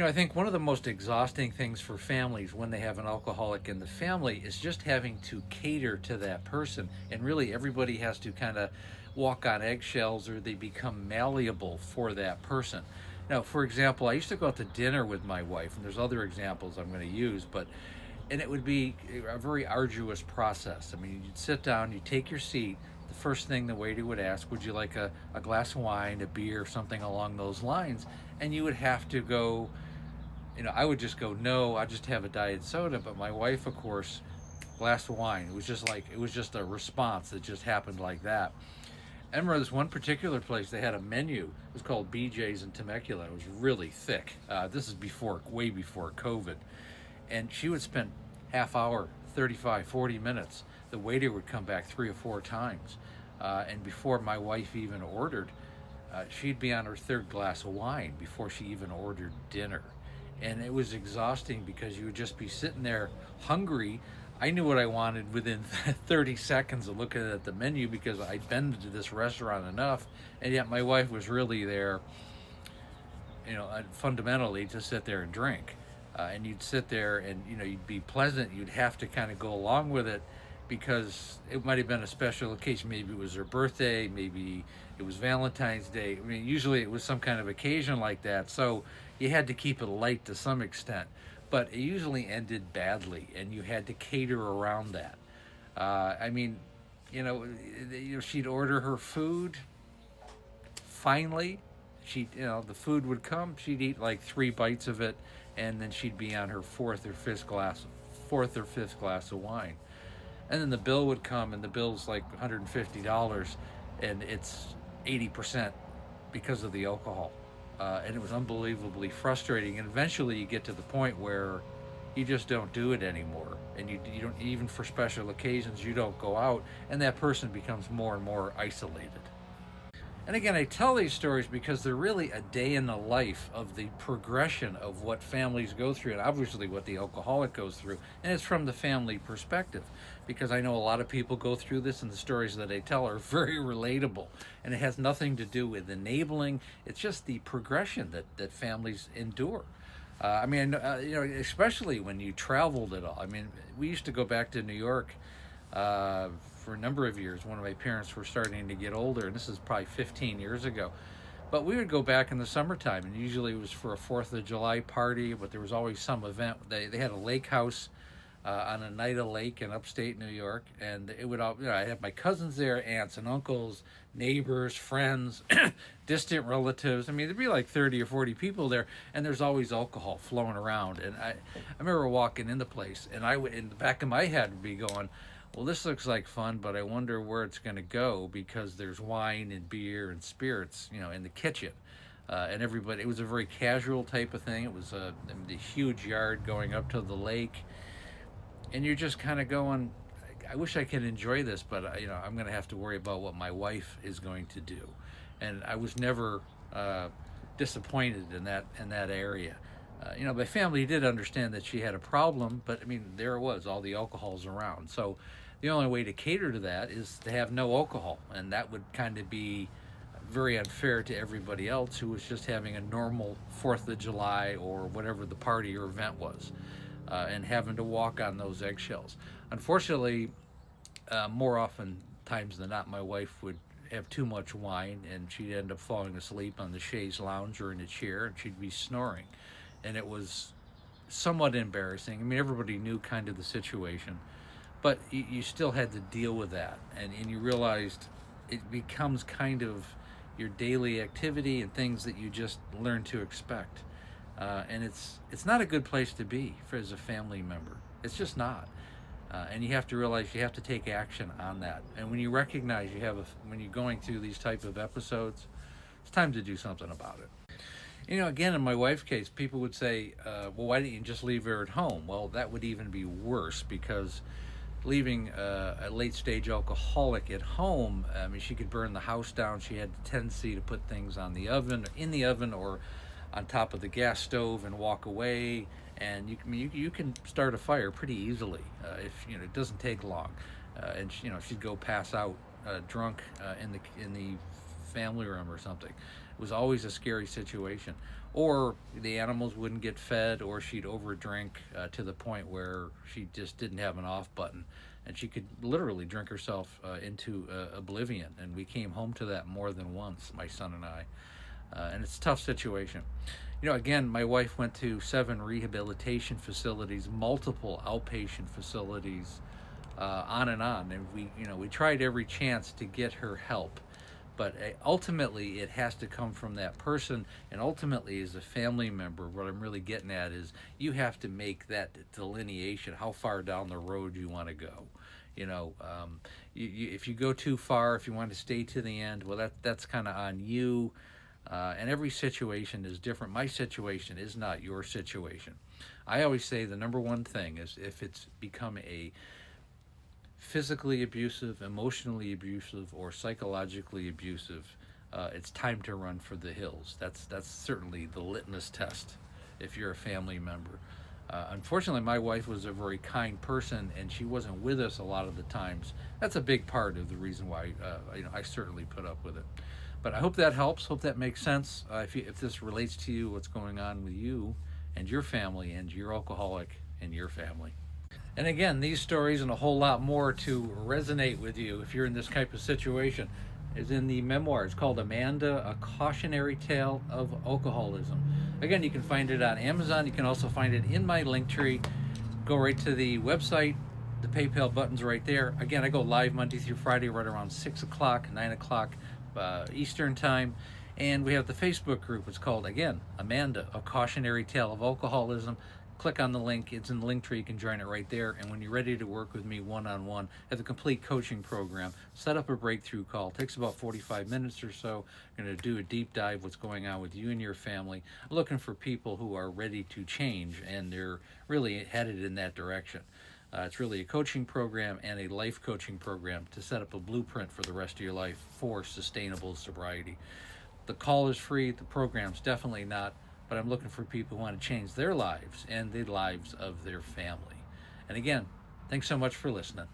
I think one of the most exhausting things for families when they have an alcoholic in the family is just having to cater to that person. And really, everybody has to kind of walk on eggshells or they become malleable for that person. Now, for example, I used to go out to dinner with my wife, and there's other examples I'm going to use, and it would be a very arduous process. I mean, you'd sit down, you take your seat. The first thing the waiter would ask, would you like a glass of wine, a beer, something along those lines? And you would have to go, I would just go, no, I just have a diet soda. But my wife, of course, glass of wine. It was just a response that just happened like that. I remember this one particular place, they had a menu. It was called BJ's in Temecula. It was really thick. This is way before COVID. And she would spend half hour, 35, 40 minutes. The waiter would come back 3 or 4 times. And before my wife even ordered, she'd be on her third glass of wine before she even ordered dinner. And it was exhausting because you would just be sitting there hungry. I knew what I wanted within 30 seconds of looking at the menu because I'd been to this restaurant enough, and yet my wife was really there, fundamentally to sit there and drink. And you'd sit there and, you'd be pleasant. You'd have to kind of go along with it because it might have been a special occasion. Maybe it was her birthday, maybe it was Valentine's Day. I mean, usually it was some kind of occasion like that. So you had to keep it light to some extent. But it usually ended badly, and you had to cater around that. I mean, she'd order her food. Finally, the food would come. She'd eat like 3 bites of it, and then she'd be on her fourth or fifth glass of wine. And then the bill would come, and the bill's like $150, and it's 80% because of the alcohol. And it was unbelievably frustrating. And eventually, you get to the point where you just don't do it anymore, and you don't, even for special occasions, you don't go out, and that person becomes more and more isolated. And again, I tell these stories because they're really a day in the life of the progression of what families go through, and obviously what the alcoholic goes through. And it's from the family perspective, because I know a lot of people go through this, and the stories that I tell are very relatable. And it has nothing to do with enabling. It's just the progression that families endure. Especially when you traveled at all. I mean, we used to go back to New York for a number of years. One of my parents were starting to get older, and this is probably 15 years ago. But we would go back in the summertime, and usually it was for a 4th of July party, but there was always some event. They had a lake house on a night of lake in upstate New York, and it would all, I had my cousins there, aunts and uncles, neighbors, friends, distant relatives. I mean, there'd be like 30 or 40 people there, and there's always alcohol flowing around. And I remember walking in the place, and I would, in the back of my head, would be going, well, this looks like fun, but I wonder where it's going to go, because there's wine and beer and spirits, in the kitchen. And everybody, it was a very casual type of thing. It was the huge yard going up to the lake. And you're just kind of going, I wish I could enjoy this, but I'm going to have to worry about what my wife is going to do. And I was never disappointed in that area. My family did understand that she had a problem, but I mean, there it was, all the alcohol's around. So the only way to cater to that is to have no alcohol, and that would kind of be very unfair to everybody else who was just having a normal 4th of July or whatever the party or event was, and having to walk on those eggshells. Unfortunately, more often times than not, my wife would have too much wine, and she'd end up falling asleep on the chaise lounge or in a chair, and she'd be snoring. And it was somewhat embarrassing. I mean, everybody knew kind of the situation, but you still had to deal with that. And you realized it becomes kind of your daily activity and things that you just learn to expect. And it's not a good place to be as a family member. It's just not. And you have to realize you have to take action on that. And when you recognize when you're going through these type of episodes, it's time to do something about it. Again, in my wife's case, people would say, well, why didn't you just leave her at home? Well, that would even be worse, because leaving a late-stage alcoholic at home, I mean, she could burn the house down. She had the tendency to put things in the oven or on top of the gas stove and walk away. And you can start a fire pretty easily if it doesn't take long. And she'd go pass out drunk in the family room or something. It was always a scary situation. or the animals wouldn't get fed, or she'd overdrink to the point where she just didn't have an off button, and she could literally drink herself into oblivion. And we came home to that more than once, my son and I. And it's a tough situation. Again, my wife went to 7 rehabilitation facilities, multiple outpatient facilities, on and on. And we tried every chance to get her help. But ultimately, it has to come from that person. And ultimately, as a family member, what I'm really getting at is you have to make that delineation, how far down the road you want to go. If you go too far, if you want to stay to the end, well, that's kind of on you. And every situation is different. My situation is not your situation. I always say the number one thing is if it's become a physically abusive, emotionally abusive, or psychologically abusive, it's time to run for the hills. That's certainly the litmus test if you're a family member. Unfortunately, my wife was a very kind person, and she wasn't with us a lot of the times. That's a big part of the reason why I certainly put up with it. But I hope that helps. Hope that makes sense. If this relates to you, what's going on with you and your family and your alcoholic and your family. And again, these stories and a whole lot more to resonate with you if you're in this type of situation is in the memoir. It's called Amanda, A Cautionary Tale of Alcoholism. Again, you can find it on Amazon. You can also find it in my link tree. Go right to the website. The PayPal button's right there. Again, I go live Monday through Friday right around 6 o'clock, 9 o'clock Eastern Time. And we have the Facebook group. It's called, again, Amanda, A Cautionary Tale of Alcoholism. Click on the link. It's in the link tree. You can join it right there. And when you're ready to work with me one-on-one, I have a complete coaching program. Set up a breakthrough call. It takes about 45 minutes or so. I'm going to do a deep dive what's going on with you and your family. I'm looking for people who are ready to change, and they're really headed in that direction. It's really a coaching program and a life coaching program to set up a blueprint for the rest of your life for sustainable sobriety. The call is free. The program's definitely not. But I'm looking for people who want to change their lives and the lives of their family. And again, thanks so much for listening.